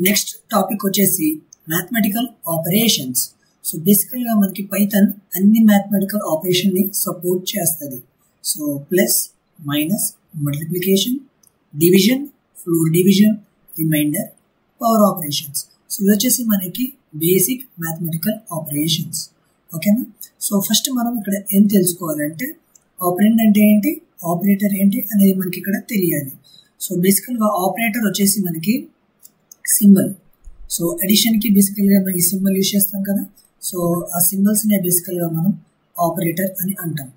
Next topic వచ్చేసి mathematical operations. So బేసికల్గా మనకి పైథాన్ అన్ని మ్యాథమెటికల్ ఆపరేషన్ని సపోర్ట్ చేస్తుంది. So plus, minus, multiplication, division, floor division, remainder, power operations. So ఇది వచ్చేసి మనకి బేసిక్ మ్యాథమెటికల్ ఆపరేషన్స్. ఓకేనా? సో ఫస్ట్ మనం ఇక్కడ ఏం తెలుసుకోవాలంటే ఆపరెంట్ అంటే ఏంటి, ఆపరేటర్ ఏంటి అనేది మనకి ఇక్కడ తెలియాలి. సో బేసికల్గా ఆపరేటర్ వచ్చేసి మనకి సింబల్. సో అడిషన్కి బేసికల్గా మనం ఈ సింబల్ యూజ్ చేస్తాం కదా. సో ఆ సింబల్స్ని బేసికల్గా మనం ఆపరేటర్ అని అంటాం.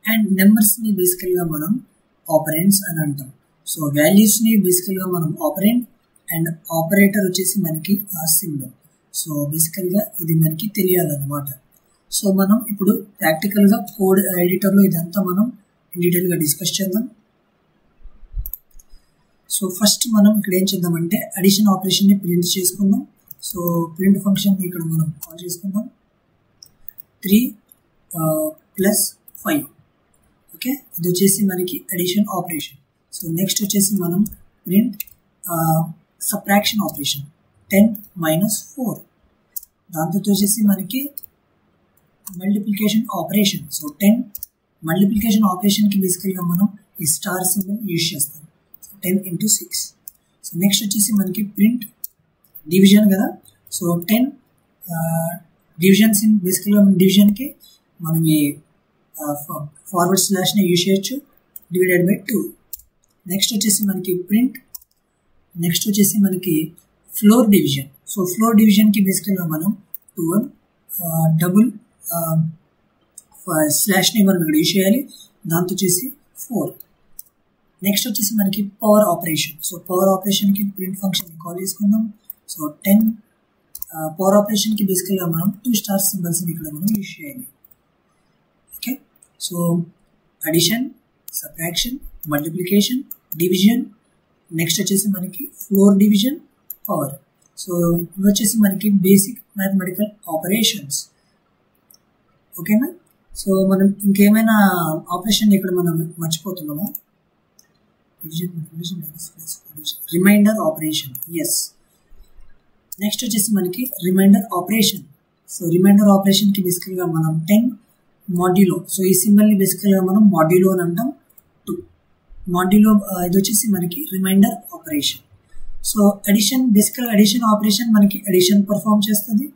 అండ్ నెంబర్స్ని బేసికల్గా మనం ఆపరెంట్స్ అని అంటాం. సో వాల్యూస్ని బేసికల్గా మనం ఆపరెంట్, అండ్ ఆపరేటర్ వచ్చేసి మనకి ఆ సింబల్. సో బేసికల్గా ఇది మనకి తెలియాలన్నమాట. సో మనం ఇప్పుడు ప్రాక్టికల్గా కోడ్ ఎడిటర్లో ఇదంతా మనం డీటెయిల్గా డిస్కస్ చేద్దాం. సో ఫస్ట్ మనం ఇక్కడ ఏం చేద్దామంటే అడిషన్ ఆపరేషన్ని ప్రింట్ చేసుకుందాం. సో ప్రింట్ ఫంక్షన్ని ఇక్కడ మనం కాల్ చేసుకుందాం. 3 + 5. ఓకే, ఇది వచ్చేసి మనకి అడిషన్ ఆపరేషన్. సో నెక్స్ట్ వచ్చేసి మనం ప్రింట్ సబ్ట్రాక్షన్ ఆపరేషన్ 10 - 4. దాంతో వచ్చేసి మనకి మల్టిప్లికేషన్ ఆపరేషన్. సో 10 మల్టిప్లికేషన్ ఆపరేషన్కి బేసికల్గా మనం ఈ స్టార్ సింబల్ యూజ్ చేస్తాం. 10 × 6. సో నెక్స్ట్ వచ్చేసి మనకి ప్రింట్ డివిజన్ కదా. సో 10 డివిజన్స్ బేసికల్గా డివిజన్కి మనం ఈ ఫార్వర్డ్ స్లాష్ని యూజ్ చేయొచ్చు, /2. నెక్స్ట్ వచ్చేసి మనకి ప్రింట్, నెక్స్ట్ వచ్చేసి మనకి ఫ్లోర్ డివిజన్. సో ఫ్లోర్ డివిజన్కి బేసికల్గా మనం 12 డబుల్ స్లాష్ని మనం ఇక్కడ యూజ్ చేయాలి, దాంతో వచ్చేసి 4. నెక్స్ట్ వచ్చేసి మనకి పవర్ ఆపరేషన్. సో పవర్ ఆపరేషన్కి ప్రింట్ ఫంక్షన్ కాల్ చేసుకుందాం. సో 10 పవర్ ఆపరేషన్కి బేసికల్గా మనం 2 స్టార్ సింబల్స్ని ఇక్కడ మనం యూజ్ చేయాలి. Okay, so addition, subtraction, multiplication, division, next వచ్చేసి మనకి ఫ్లోర్ డివిజన్, పవర్. సో ఇవి వచ్చేసి మనకి బేసిక్ మ్యాథమెటికల్ ఆపరేషన్స్. ఓకేనా? సో మనం ఇంకేమైనా ఆపరేషన్ ఇక్కడ మనం మర్చిపోతున్నామా? Remainder operation. ఎస్, నెక్స్ట్ వచ్చేసి మనకి రిమైండర్ ఆపరేషన్. సో రిమైండర్ ఆపరేషన్కి బేసికల్గా మనం 10 మాడ్యులో. సో ఈ సింబల్ని బేసికల్గా మనం మాడ్యులో అని అంటాం. 2 మాడ్యులో ఇది వచ్చేసి మనకి రిమైండర్ ఆపరేషన్. సో అడిషన్, బేసికల్గా అడిషన్ ఆపరేషన్ మనకి అడిషన్ పర్ఫామ్ చేస్తుంది,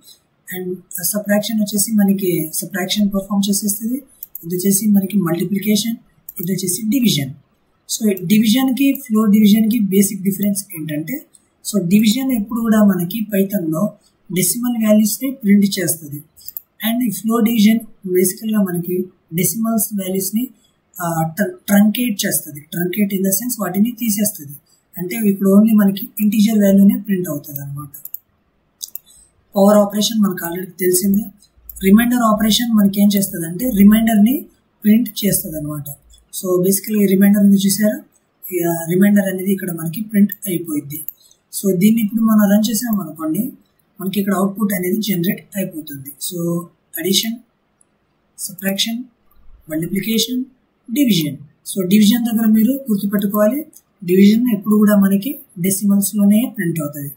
అండ్ సబ్ట్రాక్షన్ వచ్చేసి మనకి సబ్ట్రాక్షన్ పర్ఫామ్ చేసేస్తుంది. ఇది వచ్చేసి మనకి మల్టిప్లికేషన్, ఇది వచ్చేసి డివిజన్. సో డివిజన్కి ఫ్లోర్ డివిజన్కి బేసిక్ డిఫరెన్స్ ఏంటంటే, సో డివిజన్ ఎప్పుడు కూడా మనకి పైథాన్లో డెసిమల్ వాల్యూస్ని ప్రింట్ చేస్తుంది, అండ్ ఈ ఫ్లోర్ డివిజన్ బేసికల్గా మనకి డెసిమల్స్ వాల్యూస్ని ట్రంకేట్ చేస్తుంది. ట్రంకేట్ ఇన్ ద సెన్స్ వాటిని తీసేస్తుంది, అంటే ఇప్పుడు ఓన్లీ మనకి ఇంటీజర్ వాల్యూనే ప్రింట్ అవుతుంది అనమాట. పవర్ ఆపరేషన్ మనకు ఆల్రెడీ తెలిసిందే. రిమైండర్ ఆపరేషన్ మనకి ఏం చేస్తుంది అంటే రిమైండర్ని ప్రింట్ చేస్తుంది అనమాట. సో బేసికల్గా రిమైండర్ ఉంది చూసారా, రిమైండర్ అనేది ఇక్కడ మనకి ప్రింట్ అయిపోయింది. సో దీన్ని ఇప్పుడు మనం రన్ చేసాం అనుకోండి, మనకి ఇక్కడ అవుట్పుట్ అనేది జనరేట్ అయిపోతుంది. So addition, subtraction, multiplication, division. So division దగ్గర మీరు గుర్తుపెట్టుకోవాలి, డివిజన్ ఎప్పుడు కూడా మనకి డెసిమల్స్లోనే ప్రింట్ అవుతుంది.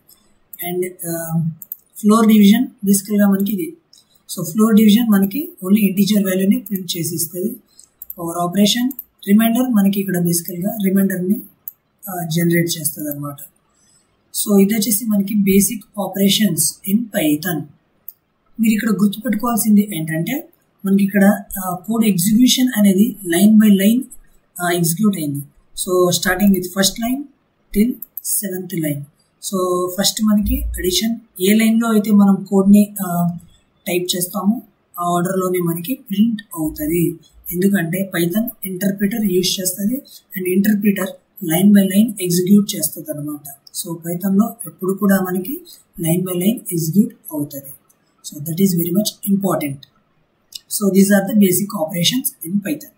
అండ్ ఫ్లోర్ డివిజన్ బేసికల్గా మనకి ఇది. సో ఫ్లోర్ డివిజన్ మనకి ఓన్లీ ఇంటీజర్ వాల్యూని ప్రింట్ చేసి ఇస్తుంది. పవర్ ఆపరేషన్, రిమైండర్ మనకి ఇక్కడ బేసికల్గా రిమైండర్ని జనరేట్ చేస్తుంది అనమాట. సో ఇది వచ్చేసి మనకి బేసిక్ ఆపరేషన్స్ ఇన్ పైథాన్. మీరు ఇక్కడ గుర్తుపెట్టుకోవాల్సింది ఏంటంటే మనకి ఇక్కడ కోడ్ ఎగ్జిక్యూషన్ అనేది లైన్ బై లైన్ ఎగ్జిక్యూట్ అయింది. So starting with first line till 7th line. So first మనకి అడిషన్ ఏ లైన్లో అయితే మనం కోడ్ని టైప్ చేస్తామో ఆ ఆర్డర్లోనే మనకి ప్రింట్ అవుతుంది. ఎందుకంటే పైథాన్ ఇంటర్ప్రిటర్ యూజ్ చేస్తుంది, and interpreter line by line execute చేస్తుంది అనమాట. సో పైథాన్లో ఎప్పుడు కూడా మనకి లైన్ బై లైన్ ఎగ్జిక్యూట్ అవుతుంది. So that is very much important. So these are the basic operations in Python.